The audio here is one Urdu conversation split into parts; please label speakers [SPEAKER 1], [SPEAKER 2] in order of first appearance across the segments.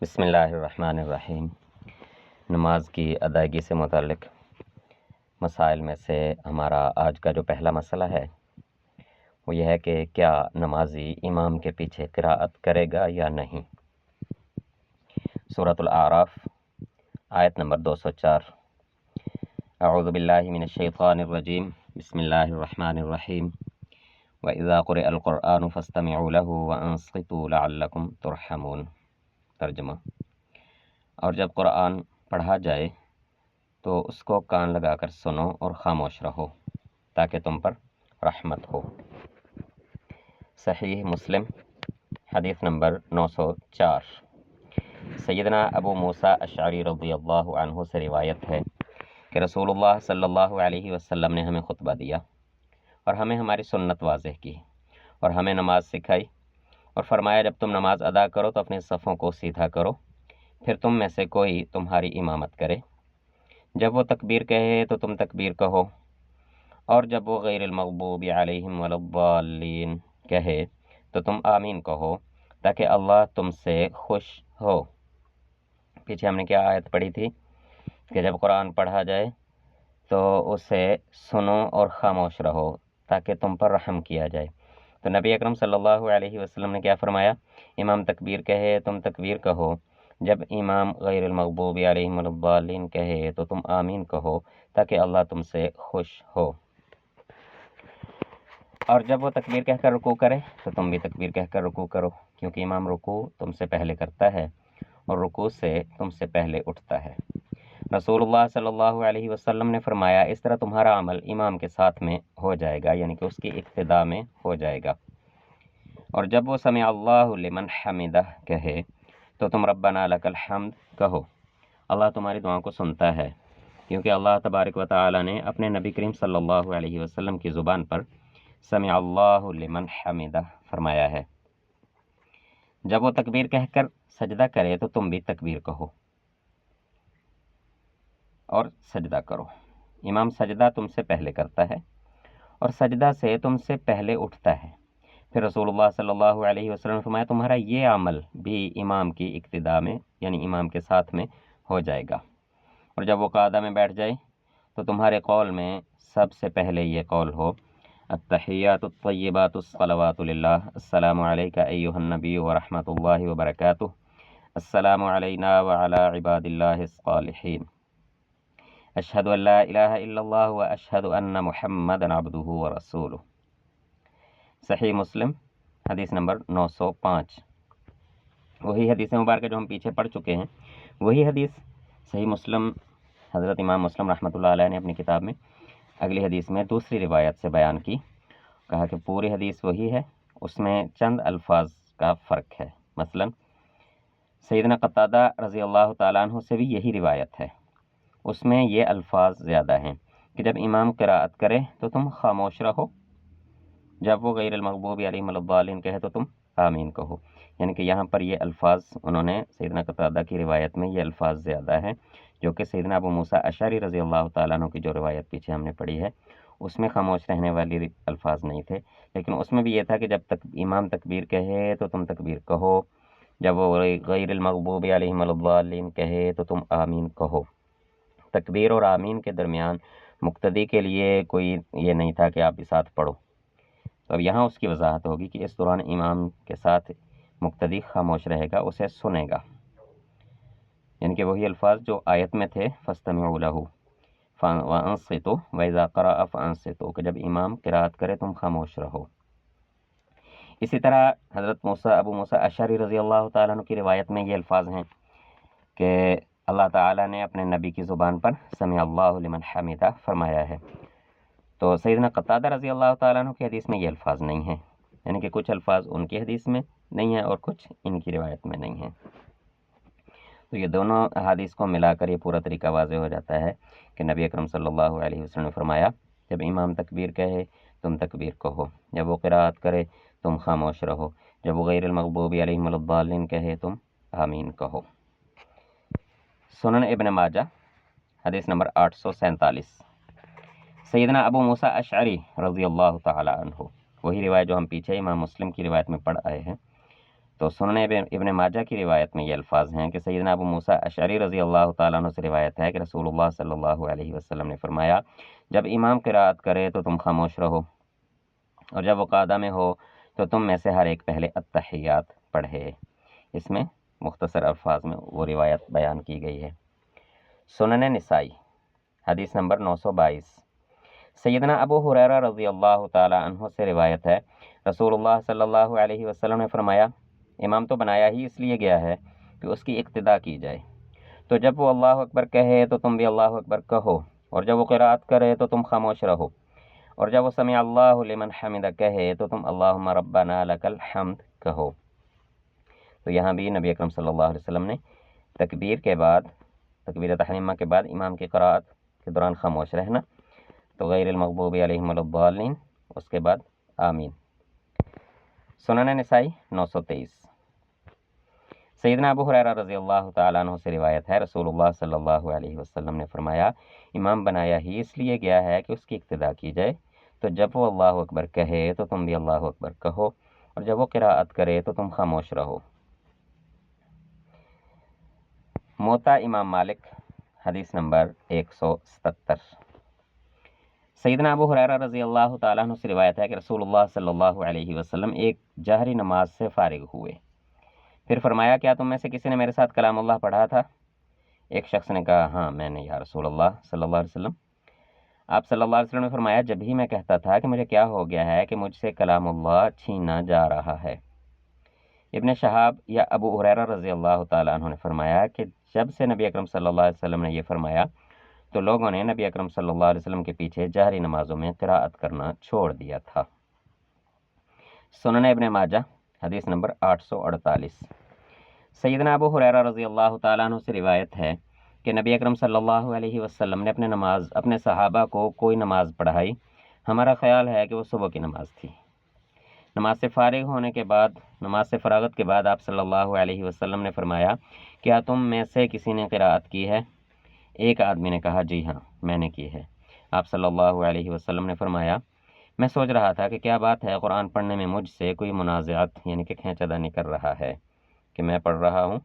[SPEAKER 1] بسم اللہ الرحمن الرحیم۔ نماز کی ادائیگی سے متعلق مسائل میں سے ہمارا آج کا جو پہلا مسئلہ ہے وہ یہ ہے کہ کیا نمازی امام کے پیچھے قراءت کرے گا یا نہیں۔ سورۃ الاعراف آیت نمبر 204۔ اعوذ باللہ من الشیطان الرجیم، بسم اللہ الرحمن الرحیم۔ وَإِذَا قُرِئَ الْقُرْآنُ فَاسْتَمِعُوا لَهُ وَأَنصِتُوا لَعَلَّكُمْ تُرْحَمُونَ۔ ترجمہ: اور جب قرآن پڑھا جائے تو اس کو کان لگا کر سنو اور خاموش رہو تاکہ تم پر رحمت ہو۔ صحیح مسلم حدیث نمبر 904۔ سیدنا ابو موسیٰ اشعری رضی اللہ عنہ سے روایت ہے کہ رسول اللہ صلی اللہ علیہ وسلم نے ہمیں خطبہ دیا اور ہمیں ہماری سنت واضح کی اور ہمیں نماز سکھائی اور فرمایا، جب تم نماز ادا کرو تو اپنے صفوں کو سیدھا کرو، پھر تم میں سے کوئی تمہاری امامت کرے، جب وہ تکبیر کہے تو تم تکبیر کہو، اور جب وہ غیر المغضوب علیہم ولا الضالین کہے تو تم آمین کہو تاکہ اللہ تم سے خوش ہو۔ پیچھے ہم نے کیا آیت پڑھی تھی کہ جب قرآن پڑھا جائے تو اسے سنو اور خاموش رہو تاکہ تم پر رحم کیا جائے۔ تو نبی اکرم صلی اللہ علیہ وسلم نے کیا فرمایا؟ امام تکبیر کہے تم تکبیر کہو، جب امام غیر المغضوب علیہم ولا الضالین کہے تو تم آمین کہو تاکہ اللہ تم سے خوش ہو، اور جب وہ تکبیر کہہ کر رکوع کرے تو تم بھی تکبیر کہہ کر رکوع کرو، کیونکہ امام رکوع تم سے پہلے کرتا ہے اور رکوع سے تم سے پہلے اٹھتا ہے۔ رسول اللہ صلی اللہ علیہ وسلم نے فرمایا، اس طرح تمہارا عمل امام کے ساتھ میں ہو جائے گا، یعنی کہ اس کی اقتداء میں ہو جائے گا۔ اور جب وہ سمع اللہ لمن حمدہ کہے تو تم ربنا لک الحمد کہو، اللہ تمہاری دعاؤں کو سنتا ہے، کیونکہ اللہ تبارک و تعالی نے اپنے نبی کریم صلی اللہ علیہ وسلم کی زبان پر سمع اللہ لمن حمدہ فرمایا ہے۔ جب وہ تکبیر کہہ کر سجدہ کرے تو تم بھی تکبیر کہو اور سجدہ کرو۔ امام سجدہ تم سے پہلے کرتا ہے اور سجدہ سے تم سے پہلے اٹھتا ہے۔ پھر رسول اللہ صلی اللہ علیہ وسلم نے فرمایا، تمہارا یہ عمل بھی امام کی اقتداء میں یعنی امام کے ساتھ میں ہو جائے گا۔ اور جب وہ قعدہ میں بیٹھ جائے تو تمہارے قول میں سب سے پہلے یہ قول ہو، التحیات الطیبات الصلوات للہ، السلام علیک ایہا النبی ورحمۃ اللہ وبرکاتہ، السلام علینا وعلی عباد اللہ الصالحین، اشہد ان لا الہ الا اللہ واشہد ان محمدا عبدہ ورسولہ۔ صحیح مسلم حدیث نمبر 905۔ وہی حدیث مبارکہ جو ہم پیچھے پڑھ چکے ہیں، وہی حدیث صحیح مسلم حضرت امام مسلم رحمۃ اللہ علیہ نے اپنی کتاب میں اگلی حدیث میں دوسری روایت سے بیان کی، کہا کہ پوری حدیث وہی ہے، اس میں چند الفاظ کا فرق ہے۔ مثلا سیدنا قتادہ رضی اللہ تعالیٰ عنہ سے بھی یہی روایت ہے، اس میں یہ الفاظ زیادہ ہیں کہ جب امام قراءت کرے تو تم خاموش رہو، جب وہ غیر المغضوب علیہم ولا الضالین کہے تو تم آمین کہو، یعنی کہ یہاں پر یہ الفاظ انہوں نے سیدنا قتادہ کی روایت میں یہ الفاظ زیادہ ہیں، جو کہ سیدنا ابو موسیٰ اشعری رضی اللہ تعالیٰ عنہ کی جو روایت پیچھے ہم نے پڑھی ہے اس میں خاموش رہنے والی الفاظ نہیں تھے، لیکن اس میں بھی یہ تھا کہ جب تک امام تکبیر کہے تو تم تکبیر کہو، جب وہ غیر المغضوب علیہم ولا الضالین کہے تو تم آمین کہو۔ تکبیر اور آمین کے درمیان مقتدی کے لیے کوئی یہ نہیں تھا کہ آپ بھی ساتھ پڑھو، تو اب یہاں اس کی وضاحت ہوگی کہ اس دوران امام کے ساتھ مقتدی خاموش رہے گا، اسے سنے گا، یعنی کہ وہی الفاظ جو آیت میں تھے، فاستمعوا لہ وانصتوا واذا قرأ فانصتوا، کہ جب امام قرأت کرے تم خاموش رہو۔ اسی طرح حضرت ابو موسیٰ اشعری رضی اللہ تعالیٰ عنہ کی روایت میں یہ الفاظ ہیں کہ اللہ تعالیٰ نے اپنے نبی کی زبان پر سمع اللہ لمن حمدہ فرمایا ہے، تو سیدنا قتادہ رضی اللہ تعالیٰ عنہ کی حدیث میں یہ الفاظ نہیں ہیں، یعنی کہ کچھ الفاظ ان کی حدیث میں نہیں ہیں اور کچھ ان کی روایت میں نہیں ہیں۔ تو یہ دونوں احادیث کو ملا کر یہ پورا طریقہ واضح ہو جاتا ہے کہ نبی اکرم صلی اللہ علیہ وسلم نے فرمایا، جب امام تکبیر کہے تم تکبیر کہو، جب وہ قرأت کرے تم خاموش رہو، جب وہ غیر المغضوب علیہم ولا الضالین کہے تم آمین کہو۔ سنن ابن ماجہ حدیث نمبر 847۔ سیدنا ابو موسیٰ اشعری رضی اللہ تعالی عنہ، وہی روایت جو ہم پیچھے امام مسلم کی روایت میں پڑھ آئے ہیں، تو سنن ابن ماجہ کی روایت میں یہ الفاظ ہیں کہ سیدنا ابو موسیٰ اشعری رضی اللہ تعالیٰ عنہ سے روایت ہے کہ رسول اللہ صلی اللہ علیہ وسلم نے فرمایا، جب امام قرات کرے تو تم خاموش رہو، اور جب وہ قاعدہ میں ہو تو تم میں سے ہر ایک پہلے التحیات پڑھے۔ اس میں مختصر الفاظ میں وہ روایت بیان کی گئی ہے۔ سنن نسائی حدیث نمبر 922، سیدنا ابو ہریرہ رضی اللہ تعالی عنہ سے روایت ہے، رسول اللہ صلی اللہ علیہ وسلم نے فرمایا، امام تو بنایا ہی اس لیے گیا ہے کہ اس کی اقتداء کی جائے، تو جب وہ اللہ اکبر کہے تو تم بھی اللہ اکبر کہو، اور جب وہ قرات کرے تو تم خاموش رہو، اور جب وہ سمع اللہ لمن حمدہ کہے تو تم اللہم ربنا لک الحمد کہو۔ تو یہاں بھی نبی اکرم صلی اللہ علیہ وسلم نے تکبیر کے بعد، تکبیر تحریمہ کے بعد امام کی قرات کے دوران خاموش رہنا، تو غیر المغضوب علیہم ولا الضالین، اس کے بعد آمین۔ سنن نسائی 923، سیدنا ابو ہریرہ رضی اللہ تعالیٰ عنہ سے روایت ہے، رسول اللہ صلی اللہ علیہ وسلم نے فرمایا، امام بنایا ہی اس لیے گیا ہے کہ اس کی اقتداء کی جائے، تو جب وہ اللہ اکبر کہے تو تم بھی اللہ اکبر کہو، اور جب وہ قرات کرے تو تم خاموش رہو۔ موطا امام مالک حدیث نمبر 177، سیدنا ابو ہریرہ رضی اللہ تعالیٰ عنہ سے روایت ہے کہ رسول اللہ صلی اللہ علیہ وسلم ایک جہری نماز سے فارغ ہوئے، پھر فرمایا، کیا تم میں سے کسی نے میرے ساتھ کلام اللہ پڑھا تھا؟ ایک شخص نے کہا، ہاں میں نے یا رسول اللہ صلی اللہ علیہ وسلم۔ آپ صلی اللہ علیہ وسلم نے فرمایا، جب ہی میں کہتا تھا کہ مجھے کیا ہو گیا ہے کہ مجھ سے کلام اللہ چھینا جا رہا ہے۔ ابن شہاب یا ابو ہریرہ رضی اللہ تعالیٰ عنہ نے فرمایا کہ جب سے نبی اکرم صلی اللہ علیہ وسلم نے یہ فرمایا تو لوگوں نے نبی اکرم صلی اللہ علیہ وسلم کے پیچھے جہری نمازوں میں قراءت کرنا چھوڑ دیا تھا۔ سنن ابن ماجہ حدیث نمبر 848، سیدنا ابو ہریرہ رضی اللہ تعالیٰ عنہ سے روایت ہے کہ نبی اکرم صلی اللہ علیہ وسلم نے اپنے صحابہ کو کوئی نماز پڑھائی، ہمارا خیال ہے کہ وہ صبح کی نماز تھی۔ نماز سے فراغت کے بعد آپ صلی اللہ علیہ وسلم نے فرمایا، کیا تم میں سے کسی نے قراءت کی ہے؟ ایک آدمی نے کہا، جی ہاں میں نے کی ہے۔ آپ صلی اللہ علیہ وسلم نے فرمایا، میں سوچ رہا تھا کہ کیا بات ہے قرآن پڑھنے میں مجھ سے کوئی منازعت یعنی کہ کھینچا دانی کر رہا ہے، کہ میں پڑھ رہا ہوں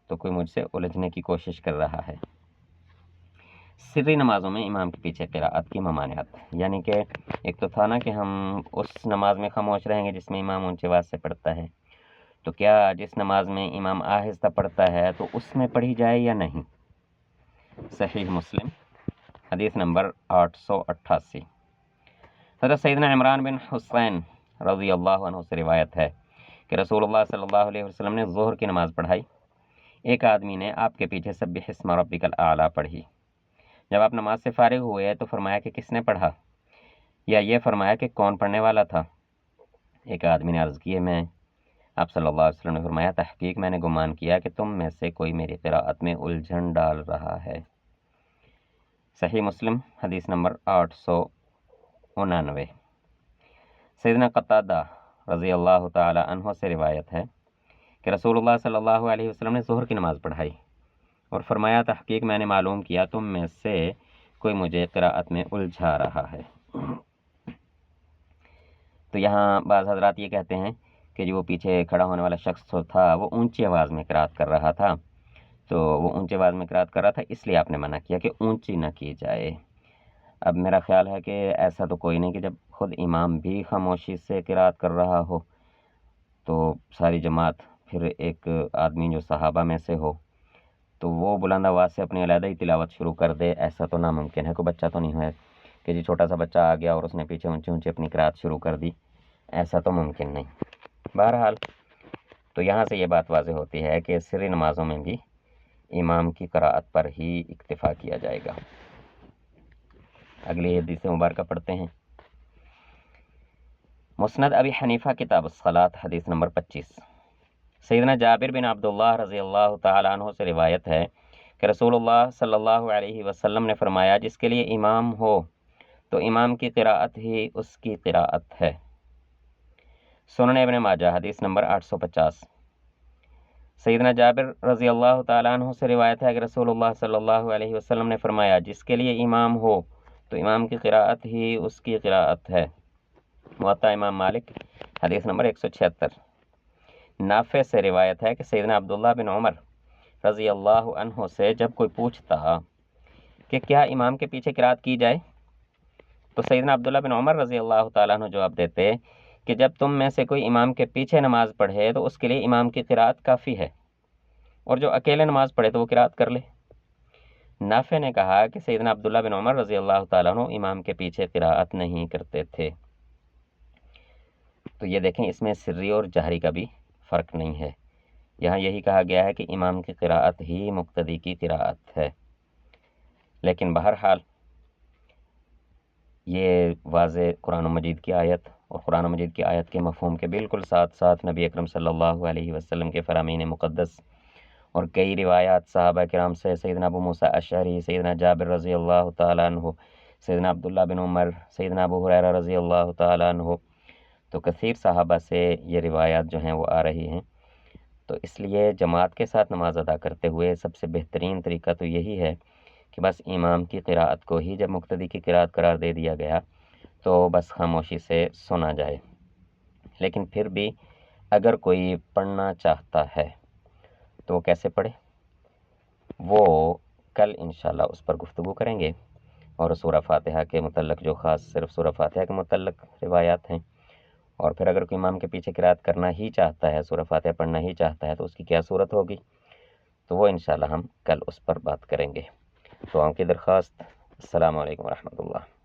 [SPEAKER 1] تو کوئی مجھ سے الجھنے کی کوشش کر رہا ہے۔ سری نمازوں میں امام کے پیچھے قراءت کی ممانعت، یعنی کہ ایک تو تھا نا کہ ہم اس نماز میں خاموش رہیں گے جس میں امام اونچی آواز سے پڑھتا ہے، تو کیا جس نماز میں امام آہستہ پڑھتا ہے تو اس میں پڑھی جائے یا نہیں؟ صحیح مسلم حدیث نمبر 888، حضرت سیدنا عمران بن حسین رضی اللہ عنہ سے روایت ہے کہ رسول اللہ صلی اللہ علیہ وسلم نے ظہر کی نماز پڑھائی، ایک آدمی نے آپ کے پیچھے سبح اسم ربک الاعلی پڑھی۔ جب آپ نماز سے فارغ ہوئے تو فرمایا کہ کس نے پڑھا، یا یہ فرمایا کہ کون پڑھنے والا تھا؟ ایک آدمی نے عرض کی، میں۔ آپ صلی اللہ علیہ وسلم نے فرمایا، تحقیق میں نے گمان کیا کہ تم میں سے کوئی میری قراءت میں الجھن ڈال رہا ہے۔ صحیح مسلم حدیث نمبر 899، سیدنا قتادہ رضی اللہ تعالی عنہ سے روایت ہے کہ رسول اللہ صلی اللہ علیہ وسلم نے ظہر کی نماز پڑھائی اور فرمایا، تحقیق میں نے معلوم کیا تم میں سے کوئی مجھے قراءت میں الجھا رہا ہے۔ تو یہاں بعض حضرات یہ کہتے ہیں کہ جو پیچھے کھڑا ہونے والا شخص تھا وہ اونچی آواز میں قراءت کر رہا تھا، تو وہ اونچی آواز میں قراءت کر رہا تھا اس لیے آپ نے منع کیا کہ اونچی نہ کی جائے۔ اب میرا خیال ہے کہ ایسا تو کوئی نہیں کہ جب خود امام بھی خاموشی سے قراءت کر رہا ہو تو ساری جماعت، پھر ایک آدمی جو صحابہ میں سے ہو تو وہ بلند آواز سے اپنی علیحدہ ہی تلاوت شروع کر دے، ایسا تو ناممکن ہے۔ کوئی بچہ تو نہیں ہے کہ جی چھوٹا سا بچہ آ گیا اور اس نے پیچھے اونچی اونچی اپنی قراءت شروع کر دی، ایسا تو ممکن نہیں۔ بہرحال تو یہاں سے یہ بات واضح ہوتی ہے کہ سری نمازوں میں بھی امام کی قراءت پر ہی اکتفا کیا جائے گا۔ اگلی حدیث مبارکہ پڑھتے ہیں۔ مسند ابی حنیفہ کتاب الصلاۃ حدیث نمبر 25، سیدنا جابر بن عبداللہ رضی اللہ تعالیٰ عنہ سے روایت ہے کہ رسول اللہ صلی اللہ علیہ وسلم نے فرمایا، جس کے لیے امام ہو تو امام کی قراءت ہی اس کی قراءت ہے۔ سنن ابن ماجہ حدیث نمبر 850، سیدنا جابر رضی اللہ تعالیٰ عنہ سے روایت ہے کہ رسول اللہ صلی اللہ علیہ وسلم نے فرمایا، جس کے لیے امام ہو تو امام کی قراءت ہی اس کی قراءت ہے۔ موطا امام مالک حدیث نمبر 176، نافع سے روایت ہے کہ سیدنا عبداللہ بن عمر رضی اللہ عنہ سے جب کوئی پوچھتا کہ کیا امام کے پیچھے قرات کی جائے تو سیدنا عبداللہ بن عمر رضی اللہ تعالیٰ عنہ جواب دیتے کہ جب تم میں سے کوئی امام کے پیچھے نماز پڑھے تو اس کے لیے امام کی قرات کافی ہے، اور جو اکیلے نماز پڑھے تو وہ قرات کر لے۔ نافع نے کہا کہ سیدنا عبداللہ بن عمر رضی اللہ تعالیٰ عنہ امام کے پیچھے قرات نہیں کرتے تھے۔ تو یہ دیکھیں اس میں سری اور جہری کا بھی فرق نہیں ہے، یہاں یہی کہا گیا ہے کہ امام کی قرات ہی مقتدی کی قرات ہے۔ لیکن بہرحال یہ واضح قرآن مجید کی آیت اور قرآن مجید کی آیت کے مفہوم کے بالکل ساتھ ساتھ نبی اکرم صلی اللہ علیہ وسلم کے فرامین مقدس اور کئی روایات صحابہ کرام سے، سیدنا ابو موسیٰ اشعری، سیدنا جابر رضی اللہ تعالیٰ عنہ، سیدنا عبداللہ بن عمر، سیدنا ابو ہریرہ رضی اللہ تعالیٰ عنہ، تو کثیر صحابہ سے یہ روایات جو ہیں وہ آ رہی ہیں۔ تو اس لیے جماعت کے ساتھ نماز ادا کرتے ہوئے سب سے بہترین طریقہ تو یہی ہے کہ بس امام کی قراءت کو ہی جب مقتدی کی قراءت قرار دے دیا گیا تو بس خاموشی سے سنا جائے۔ لیکن پھر بھی اگر کوئی پڑھنا چاہتا ہے تو وہ کیسے پڑھے، وہ کل انشاءاللہ اس پر گفتگو کریں گے، اور سورہ فاتحہ کے متعلق جو خاص صرف سورہ فاتحہ کے متعلق روایات ہیں، اور پھر اگر کوئی امام کے پیچھے قراءت کرنا ہی چاہتا ہے، سورہ فاتحہ پڑھنا ہی چاہتا ہے تو اس کی کیا صورت ہوگی، تو وہ انشاءاللہ ہم کل اس پر بات کریں گے۔ دعاؤں کی درخواست۔ السلام علیکم ورحمۃ اللہ۔